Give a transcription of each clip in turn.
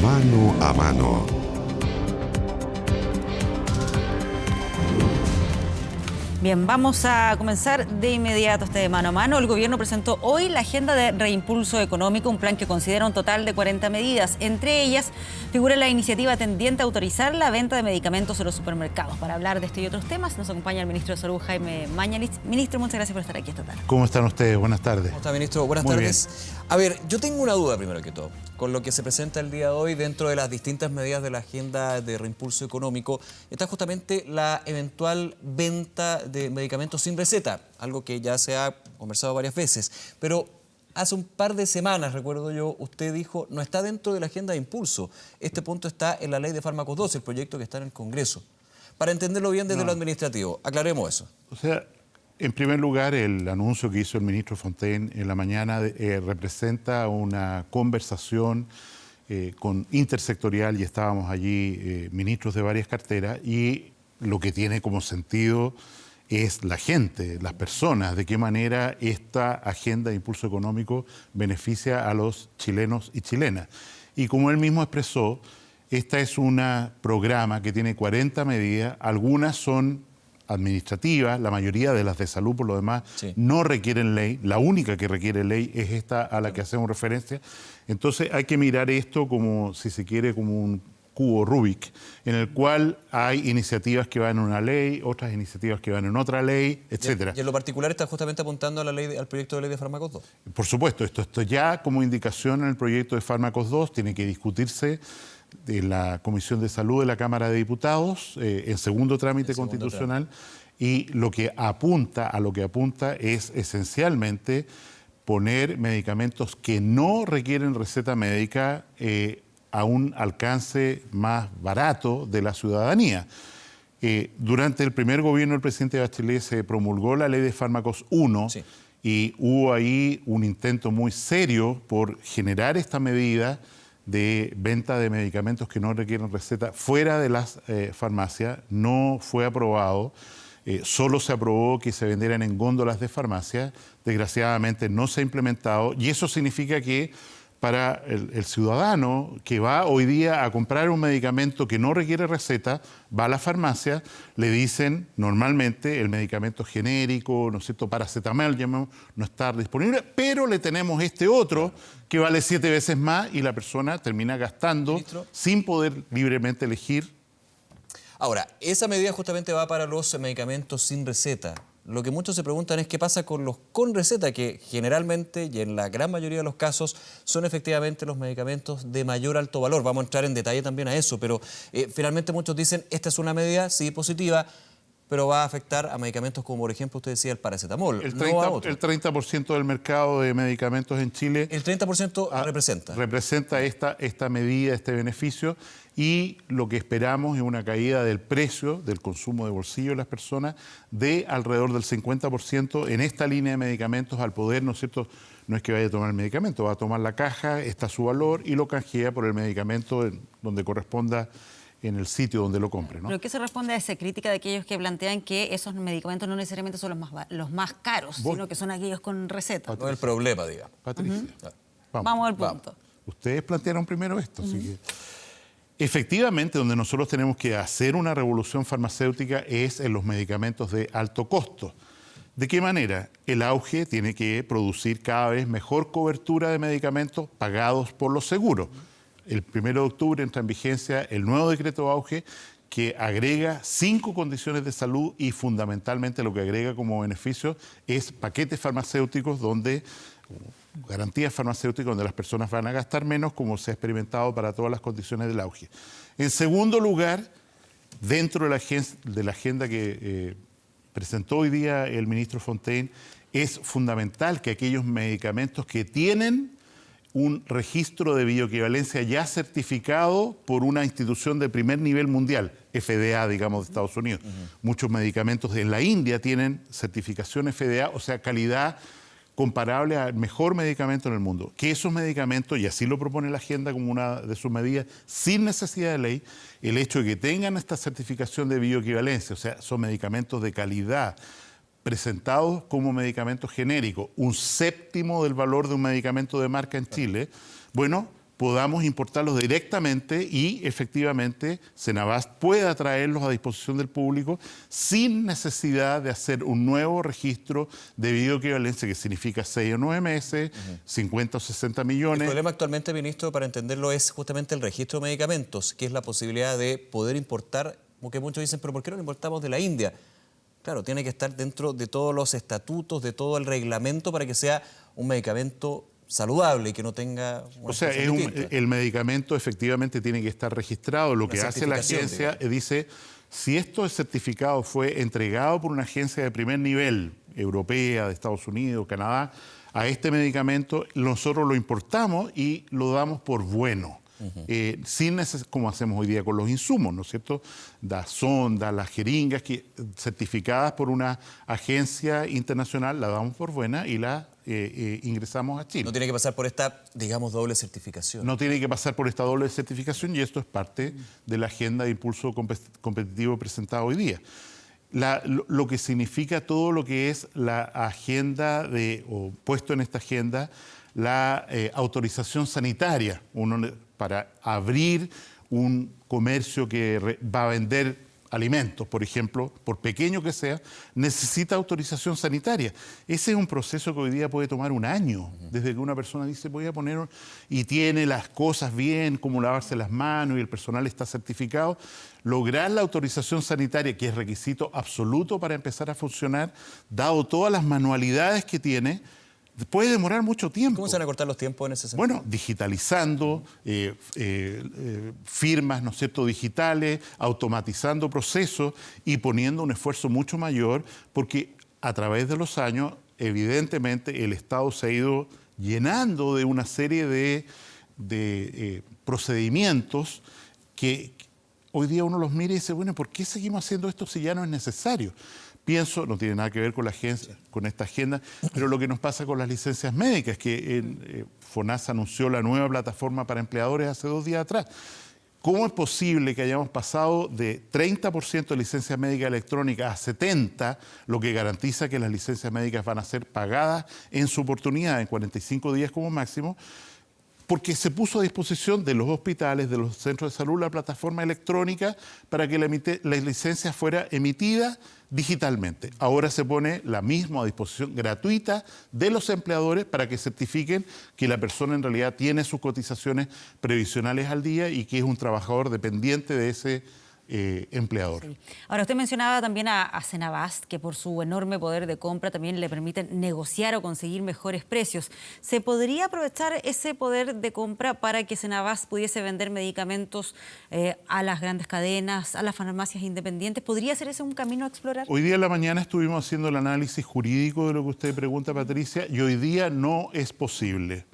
Mano a mano. Bien, vamos a comenzar de inmediato este mano a mano. El gobierno presentó hoy la agenda de reimpulso económico, un plan que considera un total de 40 medidas. Entre ellas figura la iniciativa tendiente a autorizar la venta de medicamentos en los supermercados. Para hablar de este y otros temas nos acompaña el ministro de Salud, Jaime Mañalich. Ministro, muchas gracias por estar aquí esta tarde. ¿Cómo están ustedes? Buenas tardes. ¿Cómo está, ministro? Buenas tardes. Bien. A ver, yo tengo una duda primero que todo. Con lo que se presenta el día de hoy dentro de las distintas medidas de la agenda de reimpulso económico, está justamente la eventual venta de medicamentos sin receta, algo que ya se ha conversado varias veces. Pero hace un par de semanas, recuerdo yo, usted dijo, no está dentro de la agenda de impulso. Este punto está en la Ley de Fármacos 2, el proyecto que está en el Congreso. Para entenderlo bien desde lo administrativo, aclaremos eso. O sea, en primer lugar, el anuncio que hizo el ministro Fontaine en la mañana representa una conversación intersectorial y estábamos allí ministros de varias carteras y lo que tiene como sentido es la gente, las personas, de qué manera esta agenda de impulso económico beneficia a los chilenos y chilenas. Y como él mismo expresó, esta es un programa que tiene 40 medidas, algunas son administrativas, la mayoría de las de salud por lo demás no requieren ley, la única que requiere ley es esta a la que hacemos referencia. Entonces hay que mirar esto como, si se quiere, como un cubo Rubik, en el cual hay iniciativas que van en una ley, otras iniciativas que van en otra ley, etc. Y en lo particular está justamente apuntando a la ley, al proyecto de ley de fármacos 2. Por supuesto, esto ya como indicación en el proyecto de fármacos 2 tiene que discutirse de la Comisión de Salud de la Cámara de Diputados en segundo trámite constitucional y a lo que apunta es esencialmente poner medicamentos que no requieren receta médica a un alcance más barato de la ciudadanía. Durante el primer gobierno del presidente Bachelet se promulgó la Ley de Fármacos 1 y hubo ahí un intento muy serio por generar esta medida de venta de medicamentos que no requieren receta fuera de las farmacias. No fue aprobado, solo se aprobó que se vendieran en góndolas de farmacia. Desgraciadamente no se ha implementado y eso significa que para el ciudadano que va hoy día a comprar un medicamento que no requiere receta, va a la farmacia, le dicen normalmente el medicamento genérico, ¿no es cierto?, paracetamol, no está disponible, pero le tenemos este otro que vale 7 veces más y la persona termina gastando sin poder libremente elegir. Ahora, esa medida justamente va para los medicamentos sin receta. Lo que muchos se preguntan es qué pasa con los con receta, que generalmente y en la gran mayoría de los casos son efectivamente los medicamentos de mayor alto valor. Vamos a entrar en detalle también a eso, pero finalmente muchos dicen esta es una medida, sí, positiva, pero va a afectar a medicamentos como, por ejemplo, usted decía, el paracetamol. El 30% del mercado de medicamentos en Chile... El 30% representa. Representa esta medida, este beneficio, y lo que esperamos es una caída del precio del consumo de bolsillo de las personas de alrededor del 50% en esta línea de medicamentos al poder, ¿no es cierto? No es que vaya a tomar el medicamento, va a tomar la caja, está su valor y lo canjea por el medicamento donde corresponda en el sitio donde lo compre, ¿no? ¿Pero qué se responde a esa crítica de aquellos que plantean que esos medicamentos no necesariamente son los más caros, sino que son aquellos con receta? No es el problema, digamos. Patricia, vamos al punto. Ustedes plantearon primero esto, así que... Efectivamente, donde nosotros tenemos que hacer una revolución farmacéutica es en los medicamentos de alto costo. ¿De qué manera? El auge tiene que producir cada vez mejor cobertura de medicamentos pagados por los seguros. El 1 de octubre entra en vigencia el nuevo decreto de auge que agrega 5 condiciones de salud y fundamentalmente lo que agrega como beneficio es paquetes farmacéuticos donde... garantías farmacéuticas donde las personas van a gastar menos, como se ha experimentado para todas las condiciones del auge. En segundo lugar, dentro de la agenda que presentó hoy día el ministro Fontaine, es fundamental que aquellos medicamentos que tienen un registro de bioequivalencia ya certificado por una institución de primer nivel mundial, FDA, digamos, de Estados Unidos. Muchos medicamentos en la India tienen certificación FDA, o sea, calidad comparable al mejor medicamento en el mundo. Que esos medicamentos, y así lo propone la agenda como una de sus medidas, sin necesidad de ley, el hecho de que tengan esta certificación de bioequivalencia, o sea, son medicamentos de calidad, presentados como medicamentos genéricos, un séptimo del valor de un medicamento de marca en Chile, bueno, podamos importarlos directamente y efectivamente Senabast pueda traerlos a disposición del público sin necesidad de hacer un nuevo registro de bioequivalencia, que significa 6 o 9 meses, 50 o 60 millones. El problema actualmente, ministro, para entenderlo, es justamente el registro de medicamentos, que es la posibilidad de poder importar, porque muchos dicen, pero ¿por qué no lo importamos de la India? Claro, tiene que estar dentro de todos los estatutos, de todo el reglamento para que sea un medicamento saludable y que no tenga una O sea, el medicamento efectivamente tiene que estar registrado. Lo que hace la agencia dice, si esto es certificado, fue entregado por una agencia de primer nivel, europea, de Estados Unidos, Canadá, a este medicamento, nosotros lo importamos y lo damos por bueno. Como hacemos hoy día con los insumos, ¿no es cierto? Las sondas, las jeringas certificadas por una agencia internacional, la damos por buena y la ingresamos a Chile. No tiene que pasar por esta, digamos, doble certificación. No tiene que pasar por esta doble certificación y esto es parte de la agenda de impulso competitivo presentada hoy día. Lo que significa todo lo que es la agenda o puesto en esta agenda, la autorización sanitaria para abrir un comercio que va a vender alimentos, por ejemplo, por pequeño que sea, necesita autorización sanitaria. Ese es un proceso que hoy día puede tomar un año, desde que una persona dice voy a poner y tiene las cosas bien, como lavarse las manos y el personal está certificado. Lograr la autorización sanitaria, que es requisito absoluto para empezar a funcionar, dado todas las manualidades que tiene, puede demorar mucho tiempo. ¿Cómo se van a cortar los tiempos en ese sentido? Bueno, digitalizando firmas, ¿no es cierto?, digitales, automatizando procesos y poniendo un esfuerzo mucho mayor, porque a través de los años, evidentemente, el Estado se ha ido llenando de una serie de procedimientos que hoy día uno los mira y dice, bueno, ¿por qué seguimos haciendo esto si ya no es necesario? Pienso, no tiene nada que ver con la agencia, con esta agenda, pero lo que nos pasa con las licencias médicas, que FONASA anunció la nueva plataforma para empleadores hace 2 días atrás. ¿Cómo es posible que hayamos pasado de 30% de licencias médicas electrónicas a 70%, lo que garantiza que las licencias médicas van a ser pagadas en su oportunidad, en 45 días como máximo? Porque se puso a disposición de los hospitales, de los centros de salud, la plataforma electrónica para que la licencia fuera emitida digitalmente. Ahora se pone la misma a disposición gratuita de los empleadores para que certifiquen que la persona en realidad tiene sus cotizaciones previsionales al día y que es un trabajador dependiente de ese empleador. Sí. Ahora, usted mencionaba también a Senabast, que por su enorme poder de compra también le permiten negociar o conseguir mejores precios. ¿Se podría aprovechar ese poder de compra para que Senabast pudiese vender medicamentos a las grandes cadenas, a las farmacias independientes? ¿Podría ser ese un camino a explorar? Hoy día en la mañana estuvimos haciendo el análisis jurídico de lo que usted pregunta, Patricia, y hoy día no es posible.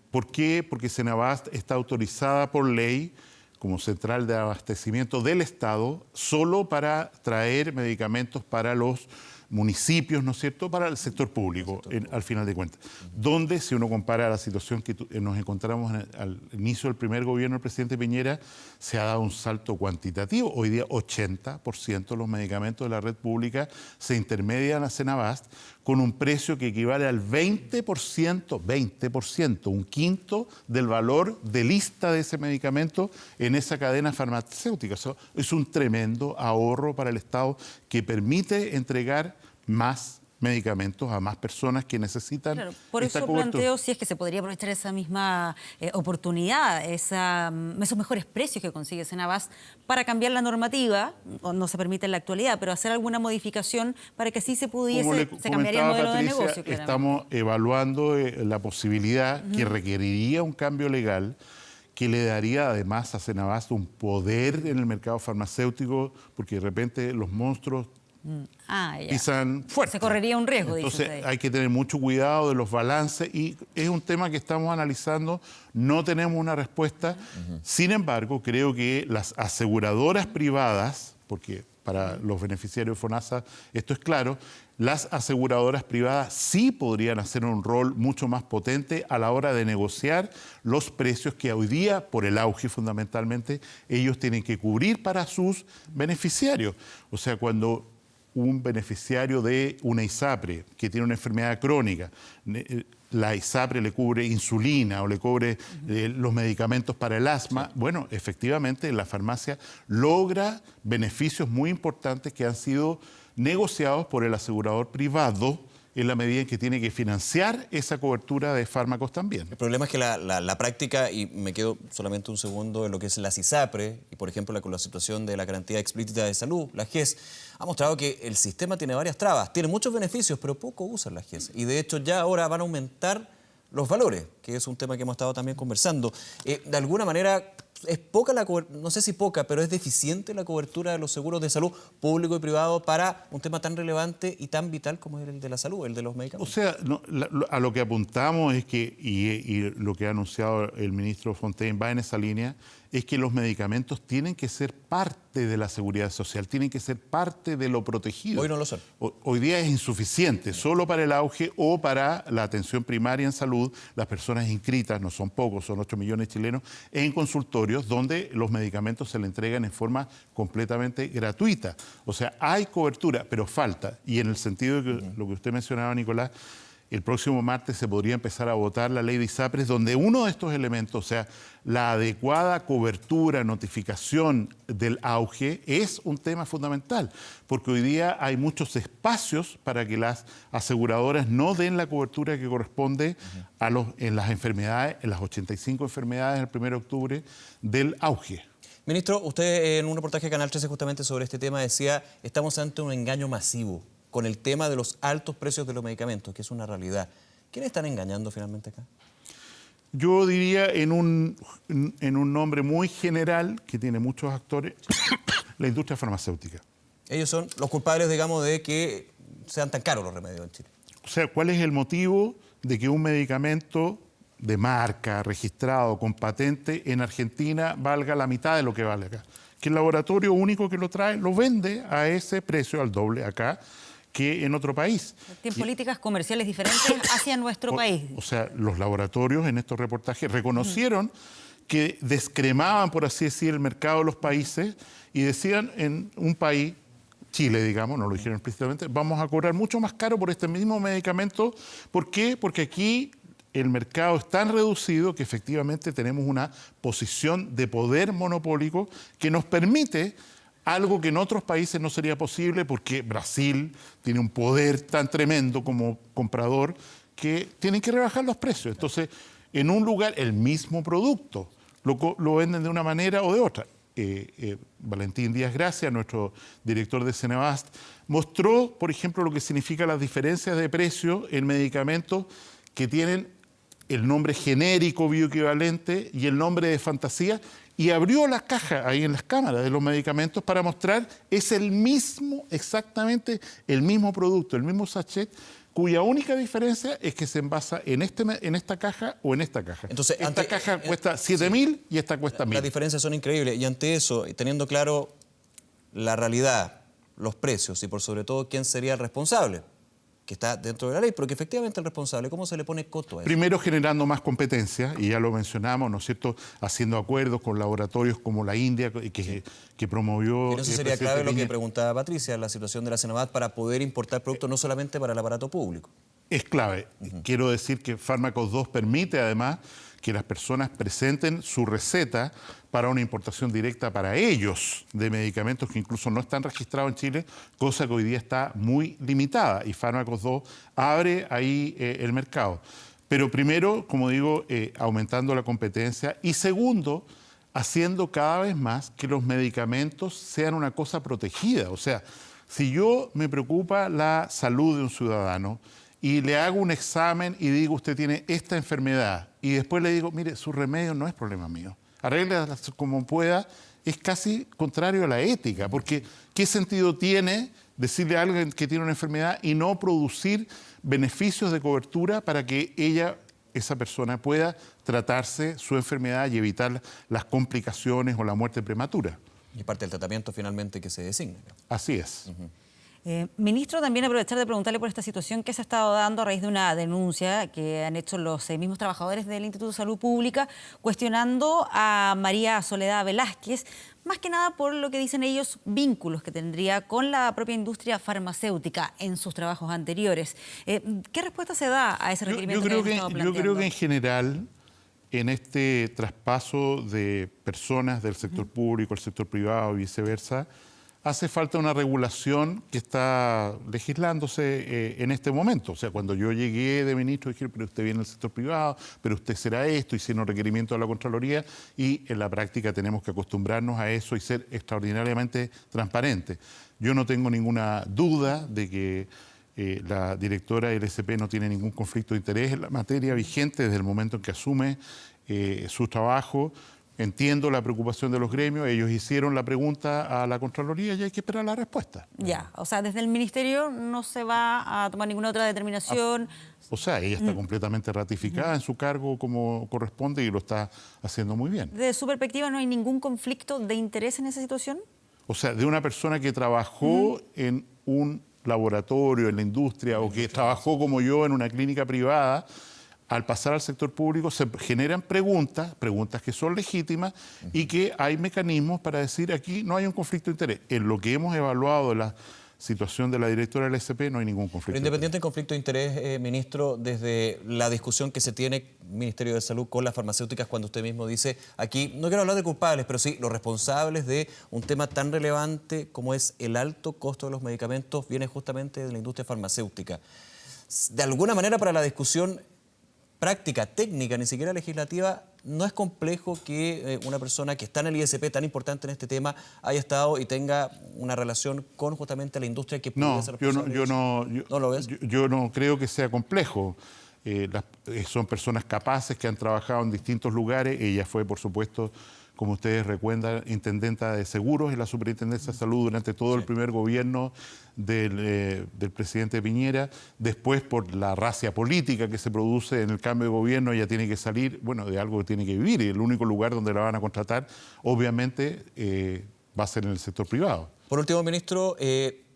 ¿Por qué? Porque Senabast está autorizada por ley como central de abastecimiento del Estado, solo para traer medicamentos para los municipios, ¿no es cierto?, para el sector público, al final de cuentas. Donde, si uno compara la situación que nos encontramos al inicio del primer gobierno del presidente Piñera, se ha dado un salto cuantitativo. Hoy día 80% de los medicamentos de la red pública se intermedian a Senabast con un precio que equivale al 20%, un quinto del valor de lista de ese medicamento en esa cadena farmacéutica. Eso es un tremendo ahorro para el Estado que permite entregar más medicamentos a más personas que necesitan. Claro, por esta eso cobertura. planteo si es que se podría aprovechar esa misma oportunidad, esos mejores precios que consigue Senabast para cambiar la normativa, no se permite en la actualidad, pero hacer alguna modificación para que así se pudiese, se cambiaría el modelo Patricia, de negocio. Estamos evaluando la posibilidad que requeriría un cambio legal que le daría además a Senabast un poder en el mercado farmacéutico, porque de repente los monstruos pisan fuerte. Se correría un riesgo, dice Entonces usted. hay que tener mucho cuidado de los balances y es un tema que estamos analizando, no tenemos una respuesta. Sin embargo, creo que las aseguradoras privadas, porque para los beneficiarios de FONASA esto es claro, las aseguradoras privadas sí podrían hacer un rol mucho más potente a la hora de negociar los precios que hoy día, por el auge fundamentalmente, ellos tienen que cubrir para sus beneficiarios. O sea, cuando un beneficiario de una ISAPRE que tiene una enfermedad crónica la ISAPRE le cubre insulina o le cubre los medicamentos para el asma, bueno, efectivamente la farmacia logra beneficios muy importantes que han sido negociados por el asegurador privado en la medida en que tiene que financiar esa cobertura de fármacos también. El problema es que la práctica, y me quedo solamente un segundo en lo que es la ISAPRE, y por ejemplo con la situación de la garantía explícita de salud, la GES, ha mostrado que el sistema tiene varias trabas, tiene muchos beneficios, pero poco usan la GES. Y de hecho ya ahora van a aumentar los valores, que es un tema que hemos estado también conversando. De alguna manera es poca la cobertura, no sé si poca, pero es deficiente la cobertura de los seguros de salud público y privado para un tema tan relevante y tan vital como es el de la salud, el de los medicamentos. O sea, a lo que apuntamos es que, y lo que ha anunciado el ministro Fontaine va en esa línea, es que los medicamentos tienen que ser parte de la seguridad social, tienen que ser parte de lo protegido. Hoy no lo son. Hoy día es insuficiente, solo para el auge o para la atención primaria en salud, las personas inscritas, no son pocos, son 8 millones de chilenos, en consultorios donde los medicamentos se le entregan en forma completamente gratuita. O sea, hay cobertura, pero falta. Y en el sentido de que lo que usted mencionaba, Nicolás, el próximo martes se podría empezar a votar la ley de ISAPRES, donde uno de estos elementos, o sea, la adecuada cobertura, notificación del auge, es un tema fundamental, porque hoy día hay muchos espacios para que las aseguradoras no den la cobertura que corresponde en las enfermedades, en las 85 enfermedades del 1 de octubre del auge. Ministro, usted en un reportaje de Canal 13 justamente sobre este tema decía, estamos ante un engaño masivo con el tema de los altos precios de los medicamentos, que es una realidad. ¿Quiénes están engañando finalmente acá? Yo diría en un nombre muy general, que tiene muchos actores, la industria farmacéutica. Ellos son los culpables, digamos, de que sean tan caros los remedios en Chile. O sea, ¿cuál es el motivo de que un medicamento de marca, registrado, con patente, en Argentina valga la mitad de lo que vale acá? Que el laboratorio único que lo trae lo vende a ese precio, al doble acá, que en otro país. Tienen políticas comerciales diferentes hacia nuestro país. O sea, los laboratorios en estos reportajes reconocieron que descremaban, por así decir, el mercado de los países y decían en un país, Chile, digamos, no lo dijeron explícitamente, vamos a cobrar mucho más caro por este mismo medicamento. ¿Por qué? Porque aquí el mercado es tan reducido que efectivamente tenemos una posición de poder monopólico que nos permite algo que en otros países no sería posible porque Brasil tiene un poder tan tremendo como comprador que tienen que rebajar los precios. Entonces, en un lugar, el mismo producto, lo venden de una manera o de otra. Valentín Díaz Gracia, nuestro director de Cenebast, mostró, por ejemplo, lo que significa las diferencias de precio en medicamentos que tienen el nombre genérico bioequivalente y el nombre de fantasía, y abrió la caja ahí en las cámaras de los medicamentos para mostrar, es el mismo, exactamente el mismo producto, el mismo sachet, cuya única diferencia es que se envasa en esta caja o en esta caja. Entonces, esta caja cuesta 7.000 y esta cuesta 1.000. Las diferencias son increíbles y ante eso, teniendo claro la realidad, los precios y por sobre todo quién sería el responsable, que está dentro de la ley, pero que efectivamente el responsable, ¿cómo se le pone coto a eso? Primero, generando más competencia, y ya lo mencionamos, ¿no es cierto?, haciendo acuerdos con laboratorios como la India, que promovió... Pero eso sería clave lo que preguntaba Patricia, la situación de la Cenebast para poder importar productos no solamente para el aparato público. Es clave. Quiero decir que Fármacos 2 permite además que las personas presenten su receta para una importación directa para ellos de medicamentos que incluso no están registrados en Chile, cosa que hoy día está muy limitada, y Fármacos 2 abre ahí el mercado. Pero primero, como digo, aumentando la competencia, y segundo, haciendo cada vez más que los medicamentos sean una cosa protegida. O sea, si yo me preocupa la salud de un ciudadano y le hago un examen y digo, usted tiene esta enfermedad, y después le digo, mire, su remedio no es problema mío, arréglala como pueda, es casi contrario a la ética, porque ¿qué sentido tiene decirle a alguien que tiene una enfermedad y no producir beneficios de cobertura para que esa persona pueda tratarse su enfermedad y evitar las complicaciones o la muerte prematura? Y parte del tratamiento finalmente que se designa. Así es. Ministro, también aprovechar de preguntarle por esta situación que se ha estado dando a raíz de una denuncia que han hecho los mismos trabajadores del Instituto de Salud Pública cuestionando a María Soledad Velázquez, más que nada por lo que dicen ellos, vínculos que tendría con la propia industria farmacéutica en sus trabajos anteriores. ¿Qué respuesta se da a ese requerimiento que han estado planteando? Yo creo que en general, en este traspaso de personas del sector público al sector privado y viceversa, hace falta una regulación que está legislándose en este momento. O sea, cuando yo llegué de ministro, dije, pero usted viene del sector privado, pero usted será esto, hicieron requerimiento de la Contraloría, y en la práctica tenemos que acostumbrarnos a eso y ser extraordinariamente transparentes. Yo no tengo ninguna duda de que la directora del SP no tiene ningún conflicto de interés en la materia vigente desde el momento en que asume su trabajo. Entiendo la preocupación de los gremios, ellos hicieron la pregunta a la Contraloría y hay que esperar la respuesta. Ya, o sea, desde el Ministerio no se va a tomar ninguna otra determinación. O sea, ella está completamente ratificada en su cargo como corresponde y lo está haciendo muy bien. ¿Desde su perspectiva no hay ningún conflicto de interés en esa situación? O sea, de una persona que trabajó en un laboratorio, en la industria, o que trabajó como yo en una clínica privada, al pasar al sector público se generan preguntas que son legítimas y que hay mecanismos para decir aquí no hay un conflicto de interés. En lo que hemos evaluado de la situación de la directora del SP no hay ningún conflicto. Pero independiente del conflicto de interés, ministro, desde la discusión que se tiene Ministerio de Salud con las farmacéuticas, cuando usted mismo dice aquí, no quiero hablar de culpables, pero sí los responsables de un tema tan relevante como es el alto costo de los medicamentos, viene justamente de la industria farmacéutica. De alguna manera, para la discusión práctica, técnica, ni siquiera legislativa, no es complejo que una persona que está en el ISP tan importante en este tema haya estado y tenga una relación con justamente la industria que puede ser responsable. ¿No lo ves? Yo no creo que sea complejo. Son personas capaces que han trabajado en distintos lugares. Ella fue, por supuesto, como ustedes recuerdan, intendenta de seguros en la Superintendencia de Salud durante todo el primer gobierno del presidente Piñera. Después, por la racia política que se produce en el cambio de gobierno, ella tiene que salir, bueno, de algo que tiene que vivir. Y el único lugar donde la van a contratar, obviamente, va a ser en el sector privado. Por último, ministro,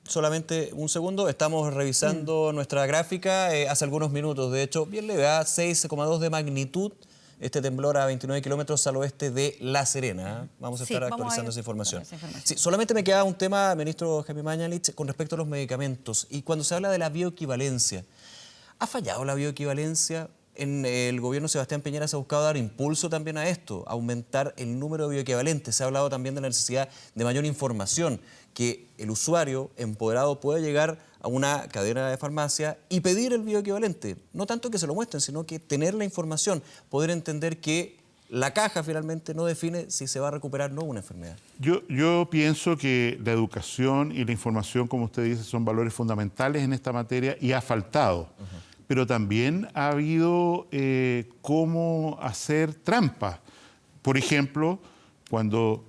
solamente un segundo, estamos revisando nuestra gráfica hace algunos minutos. De hecho, bien leve, 6,2 de magnitud. Este temblor a 29 kilómetros al oeste de La Serena. Vamos a estar actualizando esa información. Sí, solamente me queda un tema, ministro Jaime Mañalich, con respecto a los medicamentos. Y cuando se habla de la bioequivalencia, ¿ha fallado la bioequivalencia? En el gobierno de Sebastián Piñera se ha buscado dar impulso también a esto, aumentar el número de bioequivalentes. Se ha hablado también de la necesidad de mayor información, que el usuario empoderado puede llegar a una cadena de farmacia y pedir el bioequivalente. No tanto que se lo muestren, sino que tener la información, poder entender que la caja finalmente no define si se va a recuperar o no una enfermedad. Yo pienso que la educación y la información, como usted dice, son valores fundamentales en esta materia y ha faltado. Pero también ha habido cómo hacer trampa. Por ejemplo, cuando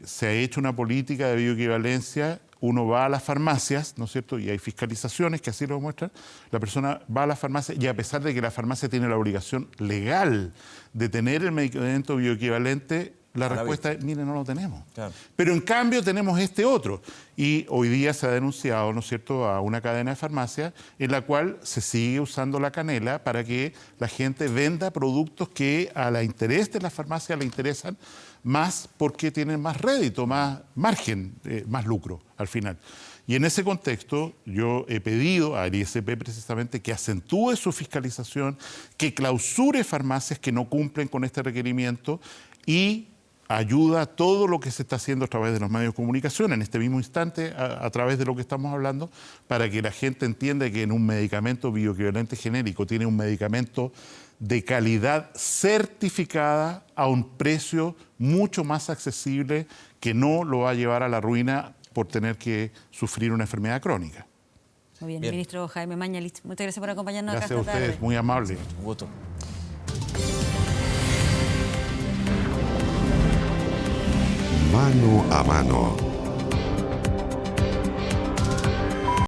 se ha hecho una política de bioequivalencia, uno va a las farmacias, ¿no es cierto? Y hay fiscalizaciones que así lo muestran. La persona va a la farmacia y a pesar de que la farmacia tiene la obligación legal de tener el medicamento bioequivalente, la respuesta es, mire, no lo tenemos. Claro. Pero en cambio tenemos este otro. Y hoy día se ha denunciado, ¿no es cierto?, a una cadena de farmacias en la cual se sigue usando la canela para que la gente venda productos que a la interés de la farmacia le interesan más porque tienen más rédito, más margen, más lucro al final. Y en ese contexto yo he pedido al ISP precisamente que acentúe su fiscalización, que clausure farmacias que no cumplen con este requerimiento y ayuda a todo lo que se está haciendo a través de los medios de comunicación, en este mismo instante, a través de lo que estamos hablando, para que la gente entienda que en un medicamento bioequivalente genérico tiene un medicamento de calidad certificada a un precio mucho más accesible que no lo va a llevar a la ruina por tener que sufrir una enfermedad crónica. Muy bien, ministro Jaime Mañalich, muchas gracias por acompañarnos. Gracias a ustedes, muy amable. Un gusto. Mano a mano.